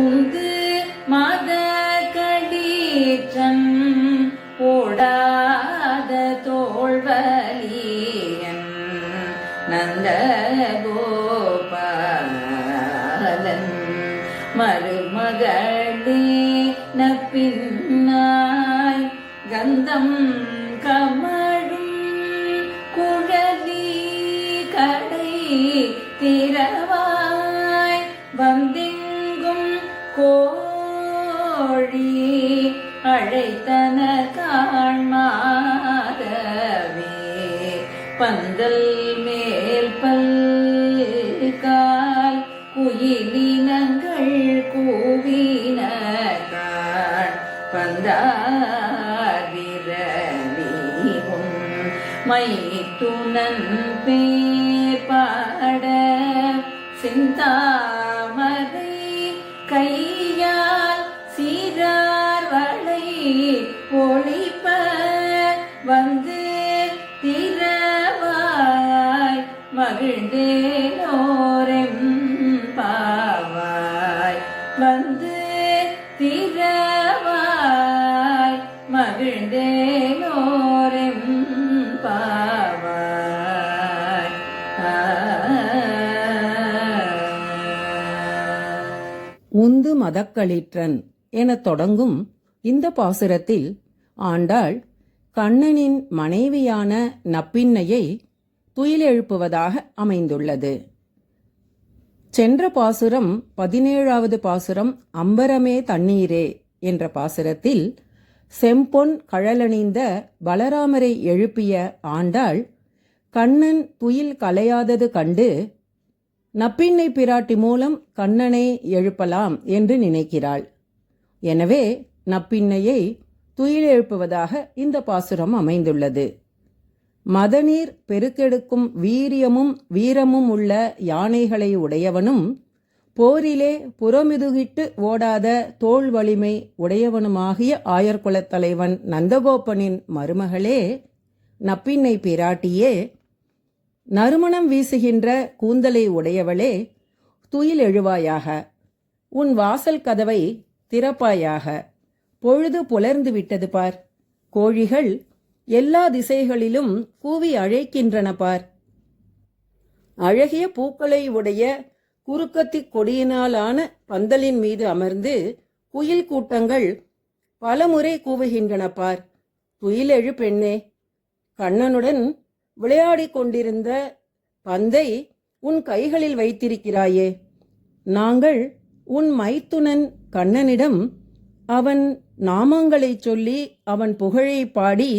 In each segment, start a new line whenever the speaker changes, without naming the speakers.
உந்து மத கடீற்றன் ஓடாத தோள்வலியன் நந்தகோபாலன் மருமகளே நப்பின்னாய் கந்தம் கமழும் குழலி கடை திரவாய் வந்தெங்கும் கோழி அழைத்தன காண்மாதவே பந்தல் மேல் பல்கால் குயிலினங்கள் கூவின காண் பந்தாரிரவியும் மைத்துனன் பேர் பாட சிந்தாமரை கையால் சீரார் வளை ஒளிப்ப வந்து திரவாய் மகிழ்ந்தேனோரெம் பாவாய் வந்து திரவாய் மகிழ்ந்தேனோரெம் பாவாய்.
உந்து மதக்களிற்றன் எனத் தொடங்கும் இந்த பாசுரத்தில் ஆண்டாள் கண்ணனின் மனைவியான நப்பின்னையை துயிலெழுப்புவதாக அமைந்துள்ளது. சென்ற பாசுரம் 17வது பாசுரம் அம்பரமே தண்ணீரே என்ற பாசுரத்தில் செம்பொன் கழலணிந்த பலராமரை எழுப்பிய ஆண்டாள் கண்ணன் துயில் கலையாதது கண்டு நப்பின்னை பிராட்டி மூலம் கண்ணனை எழுப்பலாம் என்று நினைக்கிறாள். எனவே நப்பின்னையை துயில் எழுப்புவதாக இந்த பாசுரம் அமைந்துள்ளது. மதநீர் பெருக்கெடுக்கும் வீரமும் உள்ள யானைகளை உடையவனும் போரிலே புறமிதுகிட்டு ஓடாத தோள் வலிமை உடையவனுமாகிய ஆயர்குலத் தலைவன் நந்தகோபனின் மருமகளே நப்பின்னை பிராட்டியே, நறுமணம் வீசுகின்ற கூந்தலை உடையவளே, துயில் எழுவாயாக. உன் வாசல் கதவை திறப்பாயாக. பொழுது புலர்ந்து விட்டது பார். கோழிகள் எல்லா திசைகளிலும் கூவி அழைக்கின்றன பார். அழகிய பூக்களை உடைய குறுக்கத்தி கொடியினாலான பந்தலின் மீது அமர்ந்து குயில் கூட்டங்கள் பலமுறை கூவுகின்றன பார். துயிலெழு பெண்ணே. கண்ணனுடன் விளையாடிக் கொண்டிருந்த பந்தை உன் கைகளில் வைத்திருக்கிறாயே. நாங்கள் உன் மைத்துனன் கண்ணனிடம் அவன் நாமங்களைச் சொல்லி அவன் புகழை பாடி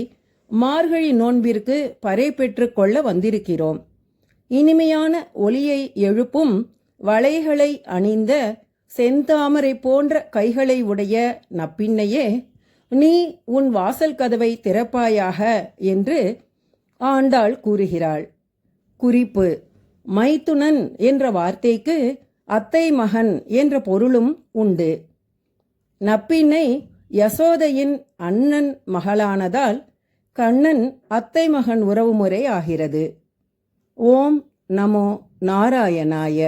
மார்கழி நோன்பிற்கு பறை பெற்று கொள்ள வந்திருக்கிறோம். இனிமையான ஒலியை எழுப்பும் வளைகளை அணிந்த செந்தாமரை போன்ற கைகளை உடைய நப்பின்னையே, நீ உன் வாசல் கதவை திறப்பாயாக என்று ஆண்டாள் கூறுகிறாள். குறிப்பு: மைத்துனன் என்ற வார்த்தைக்கு அத்தை மகன் என்ற பொருளும் உண்டு. நப்பின்னை யசோதையின் அண்ணன் மகளானதால் கண்ணன் அத்தை மகன் உறவுமுறை ஆகிறது. ஓம் நமோ நாராயணாய.